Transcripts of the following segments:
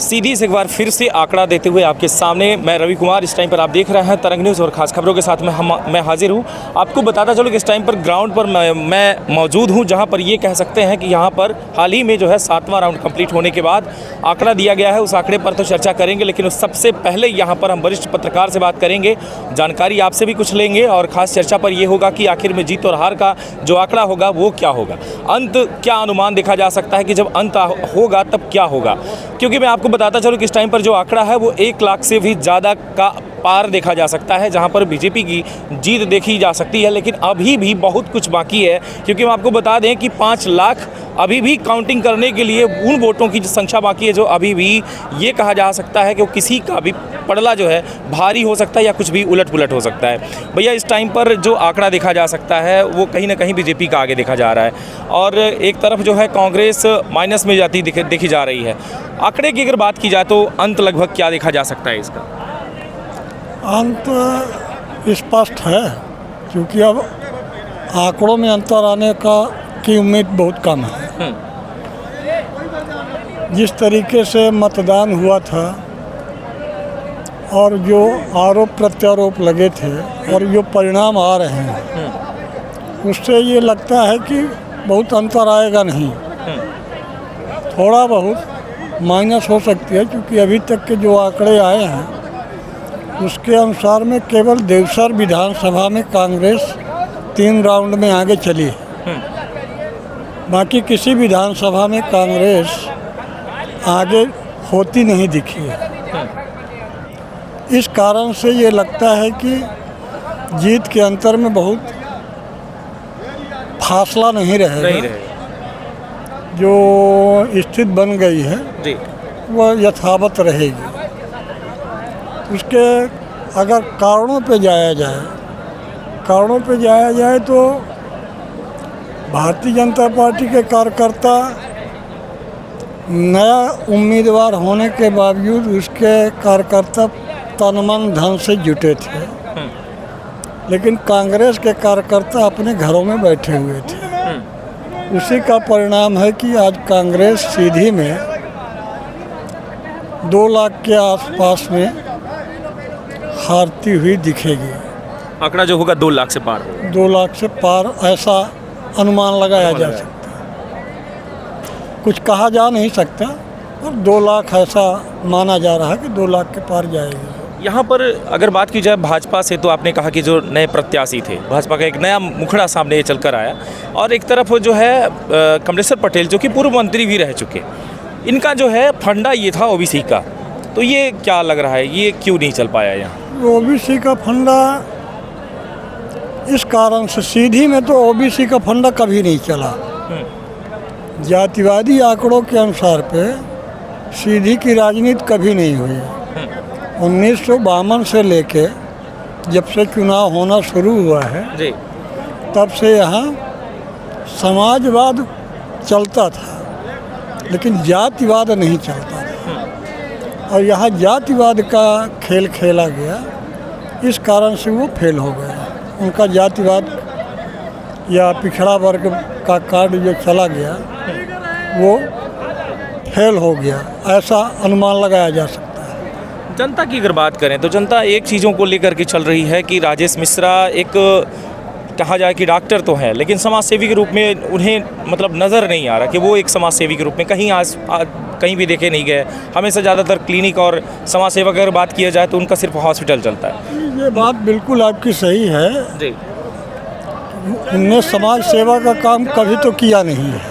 सीधी से एक बार फिर से आंकड़ा देते हुए आपके सामने मैं रवि कुमार। इस टाइम पर आप देख रहे हैं तरंग न्यूज़ और खास खबरों के साथ मैं हाजिर हूं। आपको बताता चलूं कि इस टाइम पर ग्राउंड पर मैं मौजूद हूं, जहां पर ये कह सकते हैं कि यहां पर हाल ही में जो है 7वां राउंड कंप्लीट होने के बाद आंकड़ा दिया गया है। उस आंकड़े पर तो चर्चा करेंगे, लेकिन उस सबसे पहले यहाँ पर हम वरिष्ठ पत्रकार से बात करेंगे, जानकारी आपसे भी कुछ लेंगे और ख़ास चर्चा पर यह होगा कि आखिर में जीत और हार का जो आंकड़ा होगा वो क्या होगा, अंत क्या अनुमान देखा जा सकता है कि जब अंत होगा तब क्या होगा। क्योंकि मैं आपको बताता चलूँ कि इस टाइम पर जो आंकड़ा है वो 1 लाख से भी ज़्यादा का पार देखा जा सकता है, जहां पर बीजेपी की जीत देखी जा सकती है। लेकिन अभी भी बहुत कुछ बाकी है, क्योंकि हम आपको बता दें कि 5 लाख अभी भी काउंटिंग करने के लिए उन वोटों की संख्या बाकी है जो अभी भी ये कहा जा सकता है कि वो किसी का भी पड़ला जो है भारी हो सकता है या कुछ भी उलट पुलट हो सकता है। भैया, इस टाइम पर जो आंकड़ा देखा जा सकता है वो कहीं ना कहीं बीजेपी का आगे देखा जा रहा है और एक तरफ जो है कांग्रेस माइनस में जाती देखी जा रही है। आंकड़े की अगर बात की जाए तो अंत लगभग क्या देखा जा सकता है इसका? अंत स्पष्ट है, क्योंकि अब आंकड़ों में अंतर आने की उम्मीद बहुत कम है। जिस तरीके से मतदान हुआ था और जो आरोप प्रत्यारोप लगे थे और जो परिणाम आ रहे हैं, उससे ये लगता है कि बहुत अंतर आएगा नहीं, थोड़ा बहुत माइनस हो सकती है। क्योंकि अभी तक के जो आंकड़े आए हैं उसके अनुसार में केवल देवसर विधानसभा में कांग्रेस 3 राउंड में आगे चली है, बाकी किसी विधानसभा में कांग्रेस आगे होती नहीं दिखी है। इस कारण से ये लगता है कि जीत के अंतर में बहुत फासला नहीं रहेगा। जो स्थिति बन गई है वह यथावत रहेगी। उसके अगर कारणों पे जाया जाए तो भारतीय जनता पार्टी के कार्यकर्ता नया उम्मीदवार होने के बावजूद उसके कार्यकर्ता तन मन धन से जुटे थे, लेकिन कांग्रेस के कार्यकर्ता अपने घरों में बैठे हुए थे। उसी का परिणाम है कि आज कांग्रेस सीधी में 2 लाख के आसपास में हारती हुई दिखेगी। आंकड़ा जो होगा 2 लाख से पार, 2 लाख से पार ऐसा अनुमान लगाया जा सकता है। कुछ कहा जा नहीं सकता, और 2 लाख ऐसा माना जा रहा है कि 2 लाख के पार जाएगी। यहाँ पर अगर बात की जाए भाजपा से, तो आपने कहा कि जो नए प्रत्याशी थे, भाजपा का एक नया मुखड़ा सामने चल कर आया और एक तरफ जो है कमलेश्वर पटेल जो कि पूर्व मंत्री भी रह चुके, इनका जो है फंडा ये था ओबीसी का, तो ये क्या लग रहा है, ये क्यों नहीं चल पाया यहाँ? ओबीसी का फंडा इस कारण से, सीधी में तो ओबीसी का फंडा कभी नहीं चला। जातिवादी आंकड़ों के अनुसार पे सीधी की राजनीति कभी नहीं हुई। 1952 से लेके जब से चुनाव होना शुरू हुआ है जी, तब से यहाँ समाजवाद चलता था, लेकिन जातिवाद नहीं चलता था। और यहाँ जातिवाद का खेल खेला गया, इस कारण से वो फेल हो गया। उनका जातिवाद या पिछड़ा वर्ग का कार्ड जो चला गया वो फेल हो गया, ऐसा अनुमान लगाया जा सकता है। जनता की अगर बात करें तो जनता एक चीज़ों को लेकर के चल रही है कि राजेश मिश्रा एक कहा जाए कि डॉक्टर तो है, लेकिन समाज सेवी के रूप में उन्हें मतलब नज़र नहीं आ रहा कि वो एक समाज सेवी के रूप में कहीं भी देखे नहीं गए। हमेशा ज़्यादातर क्लिनिक और समाज सेवा की अगर बात किया जाए तो उनका सिर्फ हॉस्पिटल चलता है। ये बात बिल्कुल आपकी सही है जी। उनने समाज सेवा का काम कभी तो किया नहीं है।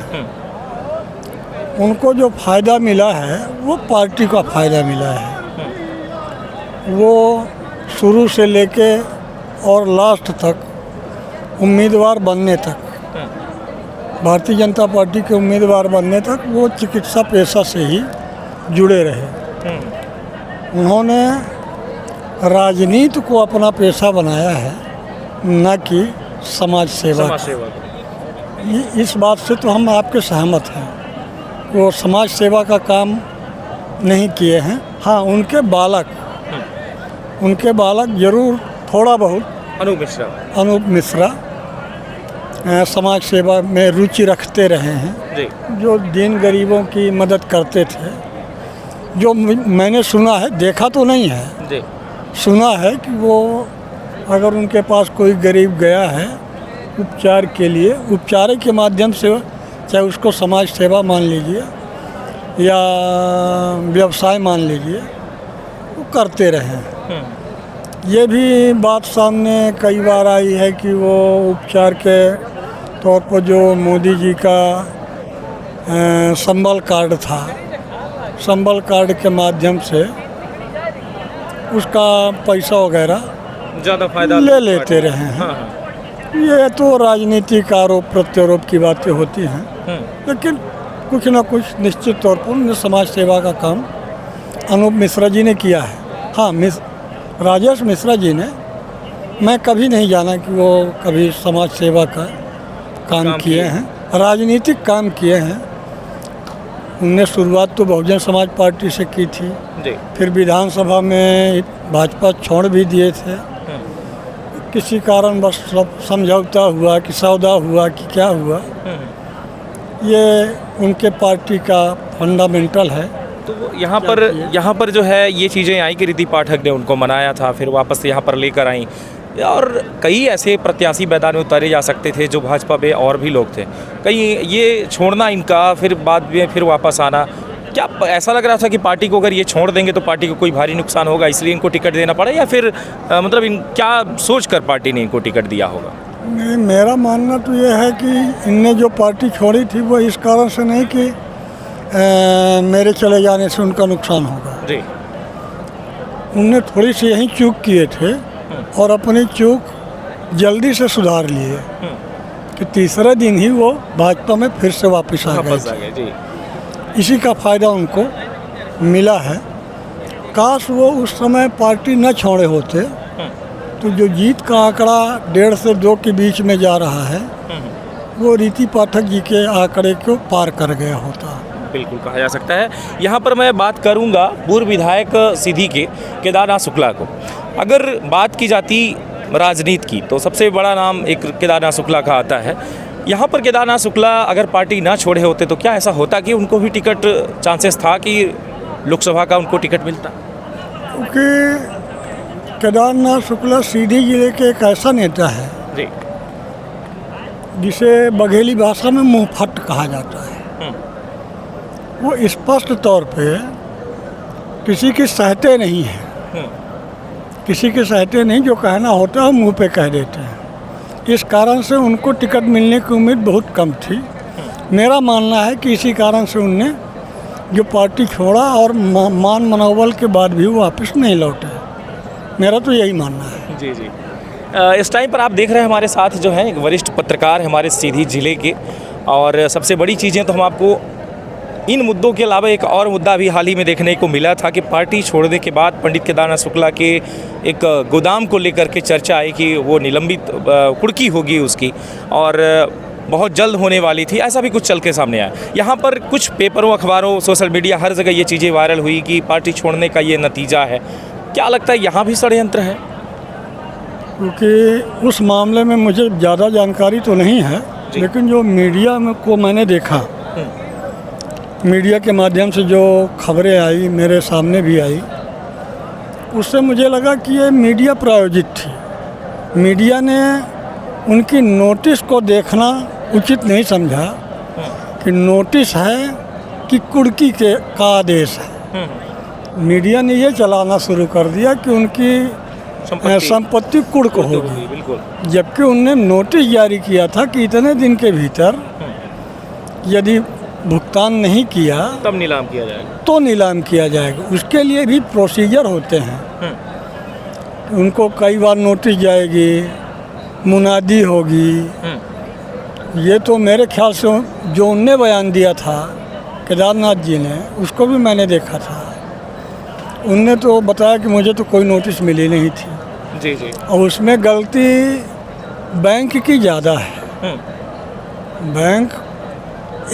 उनको जो फ़ायदा मिला है वो पार्टी का फ़ायदा मिला है। वो शुरू से लेके और लास्ट तक उम्मीदवार बनने तक, भारतीय जनता पार्टी के उम्मीदवार बनने तक वो चिकित्सा पेशा से ही जुड़े रहे। उन्होंने राजनीति को अपना पेशा बनाया है, न कि समाज सेवा। इस बात से तो हम आपके सहमत हैं। वो समाज सेवा का काम नहीं किए हैं। हाँ, उनके बालक जरूर थोड़ा बहुत, अनूप मिश्रा समाज सेवा में रुचि रखते रहे हैं जी। जो दीन गरीबों की मदद करते थे, जो मैंने सुना है, देखा तो नहीं है, जी सुना है कि वो अगर उनके पास कोई गरीब गया है उपचार के लिए, उपचार के माध्यम से, चाहे उसको समाज सेवा मान लीजिए या व्यवसाय मान लीजिए, वो करते रहे। ये भी बात सामने कई बार आई है कि वो उपचार के तौर पर जो मोदी जी का संबल कार्ड था, संबल कार्ड के माध्यम से उसका पैसा वगैरह ज़्यादा फायदा ले लेते रहे हैं। ये तो राजनीतिक आरोप प्रत्यारोप की बातें होती हैं, लेकिन कुछ ना कुछ निश्चित तौर पर उन्होंने समाज सेवा का काम अनूप मिश्रा जी ने किया है। हाँ, राजेश मिश्रा जी ने, मैं कभी नहीं जाना कि वो कभी समाज सेवा का काम किए हैं, राजनीतिक काम किए हैं। उनने शुरुआत तो बहुजन समाज पार्टी से की थी, फिर विधानसभा में भाजपा छोड़ भी दिए थे। किसी कारण बस सब समझौता हुआ कि सौदा हुआ कि क्या हुआ, ये उनके पार्टी का फंडामेंटल है। तो यहाँ पर जो है ये चीज़ें आई कि रिद्धि पाठक ने उनको मनाया था, फिर वापस यहाँ पर लेकर आई, और कई ऐसे प्रत्याशी मैदान में उतारे जा सकते थे जो भाजपा में और भी लोग थे। कहीं ये छोड़ना इनका, फिर बाद में फिर वापस आना, क्या ऐसा लग रहा था कि पार्टी को अगर ये छोड़ देंगे तो पार्टी को कोई भारी नुकसान होगा इसलिए इनको टिकट देना पड़ा, या फिर मतलब क्या सोच कर पार्टी ने इनको टिकट दिया होगा? नहीं, मेरा मानना तो ये है कि इनने जो पार्टी छोड़ी थी वो इस कारण से नहीं कि मेरे चले जाने से उनका नुकसान होगा। जी, उनने थोड़ी सी यही चूक किए थे और अपनी चूक जल्दी से सुधार लिए कि तीसरे दिन ही वो भाजपा में फिर से वापस आ गए। जी, इसी का फ़ायदा उनको मिला है। काश वो उस समय पार्टी न छोड़े होते तो जो जीत का आंकड़ा 1.5 से 2 के बीच में जा रहा है, वो रिद्धि पाठक जी के आंकड़े को पार कर गया होता। बिल्कुल कहा जा सकता है। यहाँ पर मैं बात करूँगा पूर्व विधायक सीधी के केदारनाथ शुक्ला को। अगर बात की जाती राजनीति की तो सबसे बड़ा नाम एक केदारनाथ शुक्ला का आता है। यहाँ पर केदारनाथ शुक्ला अगर पार्टी ना छोड़े होते तो क्या ऐसा होता कि उनको भी टिकट, चांसेस था कि लोकसभा का उनको टिकट मिलता? क्योंकि केदारनाथ शुक्ला सीधी जिले के एक ऐसा नेता है जी, जिसे बघेली भाषा में मुंहफट कहा जाता है। वो स्पष्ट तौर पे किसी की सहते नहीं है, किसी के सहते नहीं, जो कहना होता है मुंह पे कह देते हैं। इस कारण से उनको टिकट मिलने की उम्मीद बहुत कम थी। मेरा मानना है कि इसी कारण से उनने जो पार्टी छोड़ा और मान मनोबल के बाद भी वो वापस नहीं लौटे। मेरा तो यही मानना है। जी जी। इस टाइम पर आप देख रहे हैं हमारे साथ जो हैं एक वरिष्ठ पत्रकार हमारे सीधी जिले के, और सबसे बड़ी चीज़ें तो हम आपको इन मुद्दों के अलावा एक और मुद्दा भी हाल ही में देखने को मिला था कि पार्टी छोड़ने के बाद पंडित केदारनाथ शुक्ला के एक गोदाम को लेकर के चर्चा आई कि वो निलंबित कुर्की होगी उसकी, और बहुत जल्द होने वाली थी। ऐसा भी कुछ चल के सामने आया। यहाँ पर कुछ पेपरों, अखबारों, सोशल मीडिया, हर जगह ये चीज़ें वायरल हुई कि पार्टी छोड़ने का ये नतीजा है। क्या लगता है यहाँ भी षड्यंत्र है? क्योंकि उस मामले में मुझे ज़्यादा जानकारी तो नहीं है, लेकिन जो मीडिया में को मैंने देखा, मीडिया के माध्यम से जो खबरें आई, मेरे सामने भी आई, उससे मुझे लगा कि ये मीडिया प्रायोजित थी। मीडिया ने उनकी नोटिस को देखना उचित नहीं समझा कि नोटिस है कि कुर्की का आदेश है। मीडिया ने ये चलाना शुरू कर दिया कि उनकी संपत्ति कुर्क होगी, जबकि उनने नोटिस जारी किया था कि इतने दिन के भीतर यदि भुगतान नहीं किया तब नीलाम किया जाएगा, तो नीलाम किया जाएगा। उसके लिए भी प्रोसीजर होते हैं। उनको कई बार नोटिस जाएगी, मुनादी होगी। ये तो मेरे ख्याल से जो उनने बयान दिया था केदारनाथ जी ने, उसको भी मैंने देखा था। उनने तो बताया कि मुझे तो कोई नोटिस मिली नहीं थी। जी जी। और उसमें गलती बैंक की ज़्यादा है। बैंक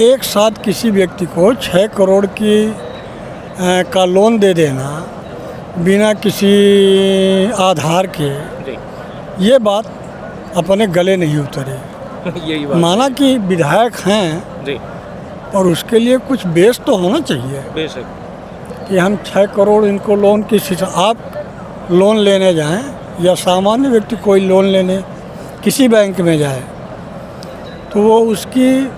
एक साथ किसी व्यक्ति को 6 करोड़ का लोन दे देना बिना किसी आधार के, ये बात अपने गले नहीं उतरी। यही बात। माना कि विधायक हैं जी, और उसके लिए कुछ बेस तो होना चाहिए। बेशक। कि हम 6 करोड़ इनको लोन किसी से, आप लोन लेने जाएं या सामान्य व्यक्ति कोई लोन लेने किसी बैंक में जाए तो वो उसकी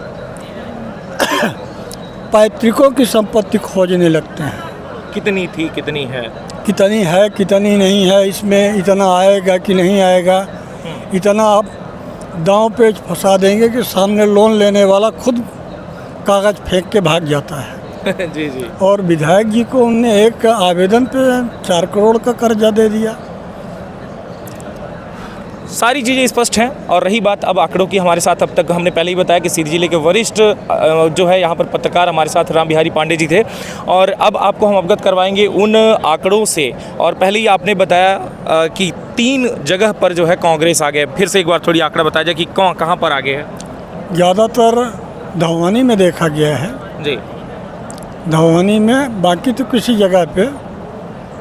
पैतृकों की संपत्ति खोजने लगते हैं, कितनी थी, कितनी है, कितनी नहीं है, इसमें इतना आएगा कि नहीं आएगा। इतना आप दांव पेच फंसा देंगे कि सामने लोन लेने वाला खुद कागज़ फेंक के भाग जाता है। जी जी। और विधायक जी को उनने एक आवेदन पे 4 करोड़ का कर्जा दे दिया। सारी चीज़ें स्पष्ट हैं। और रही बात अब आंकड़ों की, हमारे साथ अब तक हमने पहले ही बताया कि सीधी जिले के वरिष्ठ जो है यहाँ पर पत्रकार हमारे साथ राम बिहारी पांडे जी थे, और अब आपको हम अवगत करवाएंगे उन आंकड़ों से। और पहले ही आपने बताया कि 3 जगह पर जो है कांग्रेस आ गए। फिर से एक बार थोड़ी आंकड़ा बताया जाए कि कहाँ पर आगे है। ज़्यादातर धवनी में देखा गया है जी, धवनी में, बाकी तो किसी जगह पे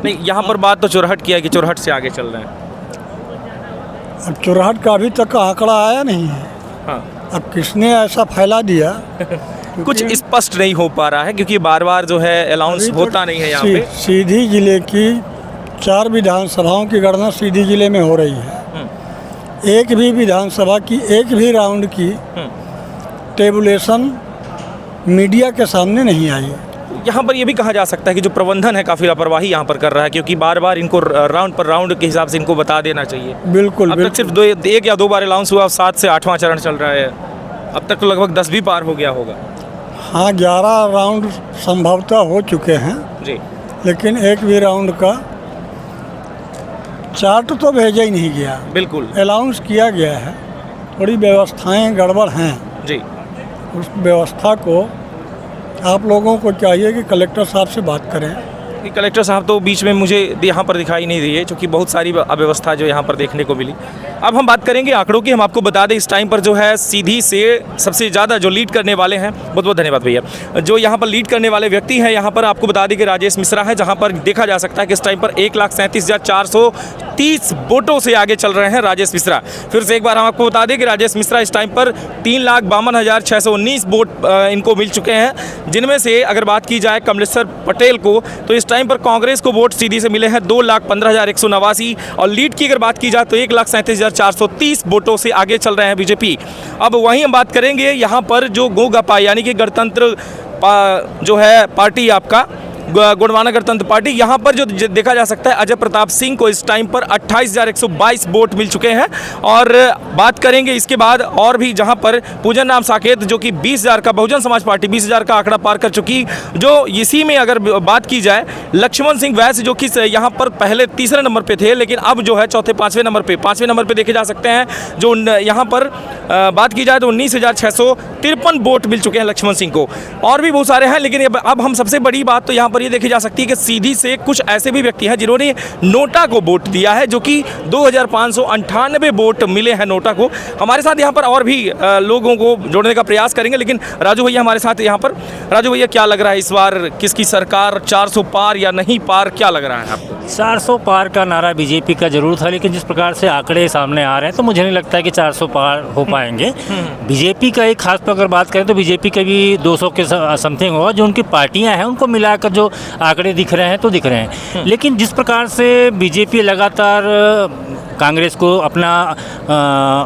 नहीं। यहाँ पर बात तो चुरहट की है कि चुरहट से आगे चल रहे हैं। अब चुरहट का अभी तक आंकड़ा आया नहीं है। हाँ। अब किसने ऐसा फैला दिया कुछ स्पष्ट नहीं हो पा रहा है क्योंकि बार बार जो है अनाउंस होता नहीं है यहाँ पे। सीधी जिले की 4 विधानसभाओं की गणना सीधी जिले में हो रही है। एक भी विधानसभा की एक भी राउंड की टेबुलेशन मीडिया के सामने नहीं आई। यहाँ पर ये भी कहा जा सकता है कि जो प्रबंधन है काफ़ी लापरवाही यहाँ पर कर रहा है, क्योंकि बार बार इनको राउंड पर राउंड के हिसाब से इनको बता देना चाहिए। बिल्कुल, अब तक सिर्फ 1 या 2 बार अनाउंस हुआ, 7 से 8वां चरण चल रहा है। अब तक तो लगभग 10 भी पार हो गया होगा। हाँ, 11 राउंड संभवतः हो चुके हैं जी, लेकिन एक भी राउंड का चार्ट तो भेजा ही नहीं गया। बिल्कुल अनाउंस किया गया है, थोड़ी व्यवस्थाएं गड़बड़ हैं। जी। उस व्यवस्था को आप लोगों को चाहिए कि कलेक्टर साहब से बात करें। कि कलेक्टर साहब तो बीच में मुझे यहाँ पर दिखाई नहीं दिए, क्योंकि बहुत सारी अव्यवस्था जो यहाँ पर देखने को मिली। अब हम बात करेंगे आंकड़ों की। हम आपको बता दें इस टाइम पर जो है सीधी से सबसे ज़्यादा जो लीड करने वाले हैं, बहुत बहुत धन्यवाद भैया, जो यहाँ पर लीड करने वाले व्यक्ति हैं, यहाँ पर आपको बता दें कि राजेश मिश्रा है, जहाँ पर देखा जा सकता है कि इस टाइम पर 1,37,430 वोटों से आगे चल रहे हैं राजेश मिश्रा। फिर से एक बार हम आपको बता दें कि राजेश मिश्रा इस टाइम पर 3,52,619 वोट इनको मिल चुके हैं, जिनमें से अगर बात की जाए कमलेश्वर पटेल को, तो इस टाइम पर कांग्रेस को वोट सीधी से मिले हैं 2,15,189, और लीड की अगर बात की जाए तो 1,37,430 वोटों से आगे चल रहे हैं बीजेपी। अब वहीं हम बात करेंगे यहाँ पर जो गोगपा यानी कि गणतंत्र जो है पार्टी, आपका गोंडवाना गणतंत्र पार्टी, यहाँ पर जो देखा जा सकता है अजय प्रताप सिंह को इस टाइम पर 28,122 वोट मिल चुके हैं। और बात करेंगे इसके बाद और भी, जहाँ पर पूजन राम साकेत जो कि 20,000 का, बहुजन समाज पार्टी 20,000 का आंकड़ा पार कर चुकी। जो इसी में अगर बात की जाए लक्ष्मण सिंह वैश्य जो कि यहाँ पर पहले 3रे नंबर पर थे, लेकिन अब जो है 5वें नंबर पर देखे जा सकते हैं। जो यहाँ पर बात की जाए तो 19,653 वोट मिल चुके हैं लक्ष्मण सिंह को। और भी बहुत सारे हैं, लेकिन अब हम सबसे बड़ी बात तो यहाँ पर ये देखी जा सकती है कि सीधी से कुछ ऐसे भी व्यक्ति हैं जिन्होंने नोटा को वोट दिया है, जो कि 2,598 वोट मिले हैं नोटा को। हमारे साथ यहाँ पर और भी लोगों को जोड़ने का प्रयास करेंगे, लेकिन राजू भैया हमारे साथ यहाँ पर। राजू भैया, क्या लग रहा है इस बार किसकी सरकार 400 पार या नहीं पार, क्या लग रहा है आपको? 400 पार का नारा बीजेपी का जरूर था, लेकिन जिस प्रकार से आंकड़े सामने आ रहे हैं तो मुझे नहीं लगता है कि 400 पार हो पाएंगे। बीजेपी का एक खास पर अगर बात करें तो बीजेपी का भी 200 के समथिंग होगा। जो उनकी पार्टियां हैं उनको मिलाकर जो आंकड़े दिख रहे हैं तो दिख रहे हैं, लेकिन जिस प्रकार से बीजेपी लगातार कांग्रेस को अपना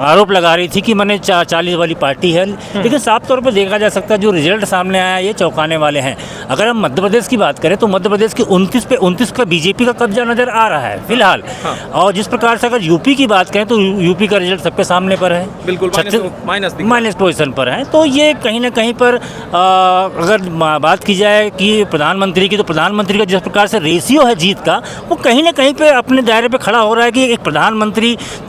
आरोप लगा रही थी कि मैंने 40 वाली पार्टी है, लेकिन साफ तौर पर देखा जा सकता है जो रिजल्ट सामने आया ये चौंकाने वाले हैं। अगर हम मध्य प्रदेश की बात करें तो मध्य प्रदेश के 29 का बीजेपी का कब्जा नजर आ रहा है फिलहाल। और जिस प्रकार से अगर यूपी की बात करें तो यूपी का रिजल्ट सबके सामने पर है, बिल्कुल माइनस पोजीशन पर है। तो ये कहीं ना कहीं पर अगर बात की जाए कि प्रधानमंत्री की, तो प्रधानमंत्री का जिस प्रकार से रेशियो है जीत का, वो कहीं ना कहीं पे अपने दायरे पे खड़ा हो रहा है कि एक प्रधानमंत्री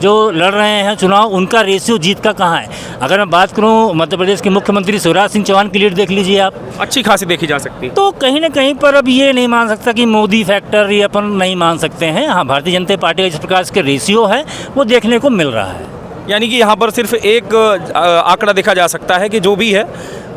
जो लड़ रहे हैं चुनाव, उनका रेशियो जीत का कहाँ है। अगर मैं बात करूं मध्य प्रदेश के मुख्यमंत्री शिवराज सिंह चौहान की लीड देख लीजिए आप, अच्छी खासी देखी जा सकती है। तो कहीं ना कहीं पर अब ये नहीं मान सकता कि मोदी फैक्टर ये अपन नहीं मान सकते हैं। हाँ, भारतीय जनता पार्टी का जिस प्रकार के रेशियो है वो देखने को मिल रहा है। यानी कि यहाँ पर सिर्फ एक आंकड़ा देखा जा सकता है कि जो भी है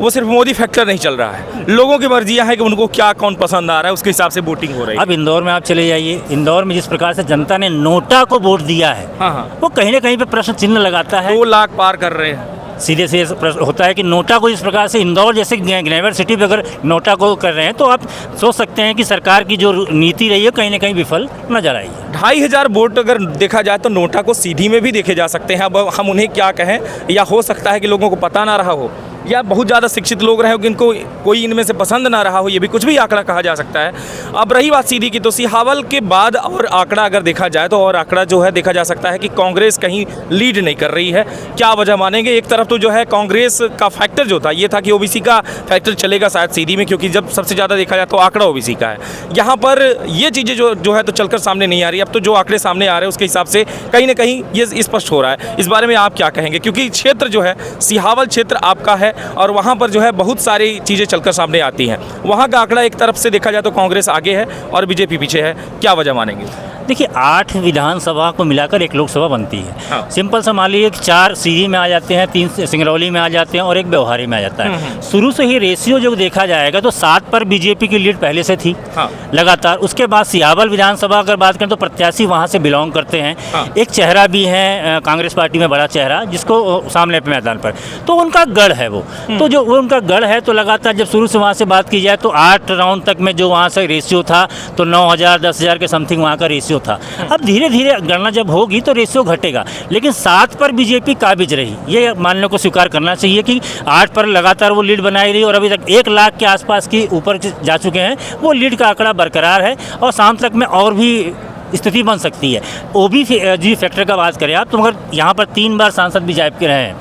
वो सिर्फ मोदी फैक्टर नहीं चल रहा है, लोगों की मर्जियाँ है कि उनको क्या कौन पसंद आ रहा है, उसके हिसाब से वोटिंग हो रही है। अब इंदौर में आप चले जाइए, इंदौर में जिस प्रकार से जनता ने नोटा को वोट दिया है, हाँ, वो कहीं ना कहीं पे प्रश्न चिन्ह लगाता है। 2 लाख पार कर रहे हैं सीधे से प्रश्न होता है कि नोटा को इस प्रकार से इंदौर जैसे ग्लेमर सिटी पे अगर नोटा को कर रहे हैं तो आप सोच सकते हैं कि सरकार की जो नीति रही है कहीं ना कहीं विफल नजर आई है। 2500 वोट अगर देखा जाए तो नोटा को सीधी में भी देखे जा सकते हैं। अब हम उन्हें क्या कहें, या हो सकता है कि लोगों को पता ना रहा हो, या बहुत ज़्यादा शिक्षित लोग रहे हो जिनको कोई इनमें से पसंद ना रहा हो, ये भी कुछ भी आंकड़ा कहा जा सकता है। अब रही बात सीधी की, तो सिहावल के बाद और आंकड़ा अगर देखा जाए तो और आंकड़ा जो है देखा जा सकता है कि कांग्रेस कहीं लीड नहीं कर रही है। क्या वजह मानेंगे? एक तरफ तो जो है कांग्रेस का फैक्टर जो था ये था कि ओबीसी का फैक्टर चलेगा शायद सीधी में, क्योंकि जब सबसे ज़्यादा देखा जाए तो आंकड़ा ओबीसी का है। यहाँ पर ये चीज़ें जो है तो चलकर सामने नहीं आ रही। अब तो जो आंकड़े सामने आ रहे हैं उसके हिसाब से कहीं ना कहीं ये स्पष्ट हो रहा है। इस बारे में आप क्या कहेंगे? क्योंकि क्षेत्र जो है सिहावल क्षेत्र आपका है और वहाँ पर जो है बहुत सारी चीज़ें चलकर सामने आती हैं। वहाँ का आंकड़ा एक तरफ से देखा जाए तो कांग्रेस आगे है और बीजेपी पीछे है। क्या वजह मानेंगे? देखिए 8 विधानसभा को मिलाकर एक लोकसभा बनती है। हाँ। सिंपल सा मान लीजिए 4 सीधी में आ जाते हैं, 3 सिंगरौली में आ जाते हैं और 1 व्यवहारी में आ जाता है। शुरू से ही रेशियो जो देखा जाएगा तो 7 पर बीजेपी की लीड पहले से थी। हाँ। लगातार उसके बाद सिहावल विधानसभा अगर बात करें तो प्रत्याशी वहाँ से बिलोंग करते हैं। हाँ। एक चेहरा भी है कांग्रेस पार्टी में, बड़ा चेहरा जिसको सामने पे मैदान पर, तो उनका गढ़ है वो। तो जो वो उनका गढ़ है तो लगातार जब शुरू से वहाँ से बात की जाए तो 8 राउंड तक में जो वहाँ से रेशियो था तो 9000 10,000 के समथिंग वहाँ का रेशियो था। अब धीरे धीरे गणना जब होगी तो रेशियो घटेगा, लेकिन 7 पर बीजेपी काबिज रही, ये मानने को स्वीकार करना चाहिए कि 8 पर लगातार वो लीड बनाई रही और अभी तक 1 लाख के आसपास की ऊपर जा चुके हैं। वो लीड का आंकड़ा बरकरार है और शाम तक में और भी स्थिति बन सकती है। ओबीसी फैक्टर का बात करें आप तो मगर यहाँ पर 3 बार सांसद बीजेपी के रहे हैं।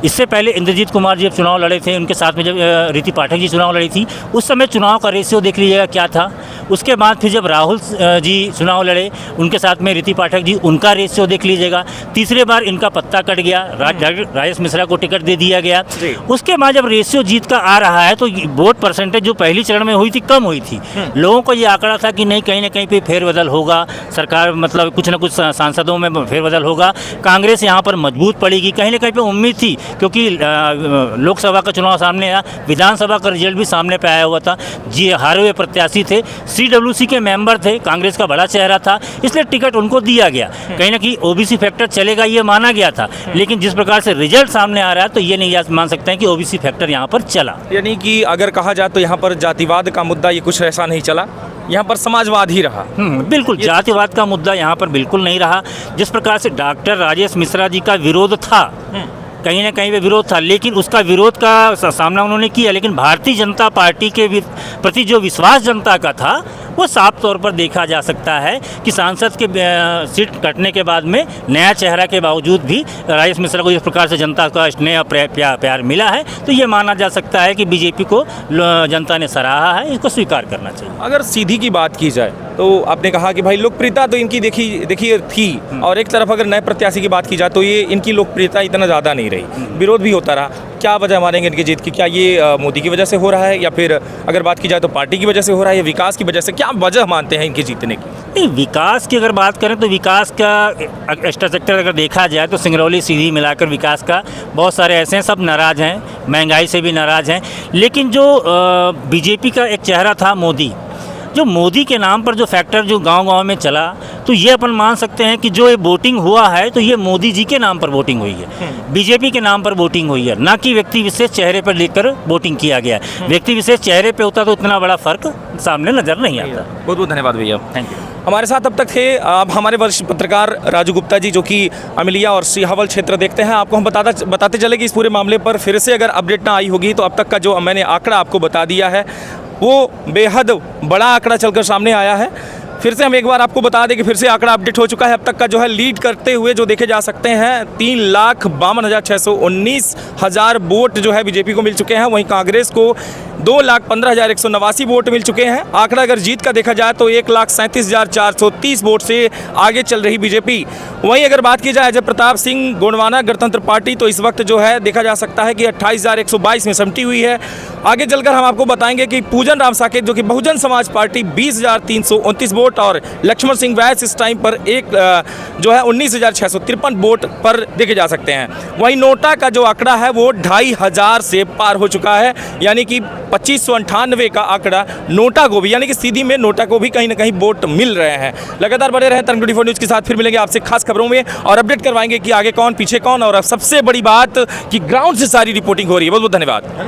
इससे पहले इंद्रजीत कुमार जी जब चुनाव लड़े थे, उनके साथ में जब रीति पाठक जी चुनाव लड़ी थी, उस समय चुनाव का रेशियो देख लीजिएगा क्या था। उसके बाद फिर जब राहुल जी चुनाव लड़े, उनके साथ में रीति पाठक जी, उनका रेशियो देख लीजिएगा। तीसरे बार इनका पत्ता कट गया, राजेश मिश्रा को टिकट दे दिया गया। उसके बाद जब रेशियो जीत का आ रहा है तो वोट परसेंटेज जो पहली चरण में हुई थी कम हुई थी। लोगों को ये आंकड़ा था कि नहीं कहीं ना कहीं पे फेरबदल होगा, सरकार मतलब कुछ ना कुछ सांसदों में फेरबदल होगा, कांग्रेस यहाँ पर मजबूत पड़ेगी, कहीं ना कहीं पे उम्मीद थी। क्योंकि लोकसभा का चुनाव सामने आया, विधानसभा का रिजल्ट भी सामने पे आया हुआ था। जी हारे हुए प्रत्याशी थे, सीडब्ल्यूसी के मेंबर थे, कांग्रेस का बड़ा चेहरा था, इसलिए टिकट उनको दिया गया। कहीं ना कहीं ओबीसी फैक्टर चलेगा ये माना गया था, लेकिन जिस प्रकार से रिजल्ट सामने आ रहा है तो ये नहीं मान सकते हैं कि ओबीसी फैक्टर यहाँ पर चला। यानी कि अगर कहा जाए तो यहाँ पर जातिवाद का मुद्दा ये कुछ ऐसा नहीं चला, यहाँ पर समाजवाद ही रहा। बिल्कुल जातिवाद का मुद्दा यहाँ पर बिल्कुल नहीं रहा। जिस प्रकार से डॉक्टर राजेश मिश्रा जी का विरोध था, कहीं ना कहीं पे विरोध था, लेकिन उसका विरोध का सामना उन्होंने किया, लेकिन भारतीय जनता पार्टी के प्रति जो विश्वास जनता का था वो साफ तौर पर देखा जा सकता है कि सांसद के सीट कटने के बाद में नया चेहरा के बावजूद भी राजेश मिश्रा को इस प्रकार से जनता का स्नेह प्यार मिला है, तो ये माना जा सकता है कि बीजेपी को जनता ने सराहा है, इसको स्वीकार करना चाहिए। अगर सीधी की बात की जाए तो आपने कहा कि भाई लोकप्रियता तो इनकी देखिए थी, और एक तरफ अगर नए प्रत्याशी की बात की जाए तो ये इनकी लोकप्रियता इतना ज़्यादा नहीं रही, विरोध भी होता रहा। क्या वजह मानेंगे इनकी जीत की? क्या ये मोदी की वजह से हो रहा है, या फिर अगर बात की जाए तो पार्टी की वजह से हो रहा है, या विकास की वजह से? क्या वजह मानते हैं इनके जीतने की? नहीं, विकास की अगर बात करें तो विकास का एक्स्ट्रा सेक्टर अगर देखा जाए तो सिंगरौली सीधी मिलाकर विकास का बहुत सारे ऐसे हैं, सब नाराज़ हैं, महंगाई से भी नाराज़ हैं। लेकिन जो बीजेपी का एक चेहरा था मोदी, जो मोदी के नाम पर जो फैक्टर जो गांव-गांव में चला, तो ये अपन मान सकते हैं कि जो ये वोटिंग हुआ है तो ये मोदी जी के नाम पर वोटिंग हुई है, बीजेपी के नाम पर वोटिंग हुई है, ना कि व्यक्ति विशेष चेहरे पर लेकर वोटिंग किया गया है। व्यक्ति विशेष चेहरे पे होता तो इतना बड़ा फर्क सामने नजर नहीं आता। बहुत बहुत धन्यवाद भैया, थैंक यू। हमारे साथ अब तक थे अब हमारे वरिष्ठ पत्रकार राजू गुप्ता जी, जो कि अमिलिया और सिहावल क्षेत्र देखते हैं। आपको हम बताते चले कि इस पूरे मामले पर फिर से अगर अपडेट ना आई होगी तो अब तक का जो मैंने आंकड़ा आपको बता दिया है वो बेहद बड़ा आंकड़ा चलकर सामने आया है। फिर से हम एक बार आपको बता दें कि फिर से आंकड़ा अपडेट हो चुका है। अब तक का जो है लीड करते हुए जो देखे जा सकते हैं 3,52,619 वोट जो है बीजेपी को मिल चुके हैं, वहीं कांग्रेस को 2,15,189 वोट मिल चुके हैं। आंकड़ा अगर जीत का देखा जाए तो 1,37,430 वोट से आगे चल रही बीजेपी। वहीं अगर बात की जाए अजय प्रताप सिंह गोंडवाना गणतंत्र पार्टी, तो इस वक्त जो है देखा जा सकता है कि 28,122 में समटी हुई है। आगे चलकर हम आपको बताएंगे कि पूजन राम साकेत जो कि बहुजन समाज पार्टी 20,329 वोट, और लक्ष्मण सिंह वैस इस टाइम पर जो है 19,653 वोट पर देखे जा सकते हैं। वहीं नोटा का जो आंकड़ा है वो 2,500 से पार हो चुका है, यानी कि 2598 का आंकड़ा नोटा को भी, यानी कि सीधी में नोटा को भी कहीं ना कहीं वोट मिल रहे हैं। लगातार बने रहे तरंग 24 न्यूज़ के साथ, फिर मिलेंगे आपसे खास खबरों में और अपडेट करवाएंगे कि आगे कौन पीछे कौन, और सबसे बड़ी बात कि ग्राउंड से सारी रिपोर्टिंग हो रही है। बहुत बहुत धन्यवाद।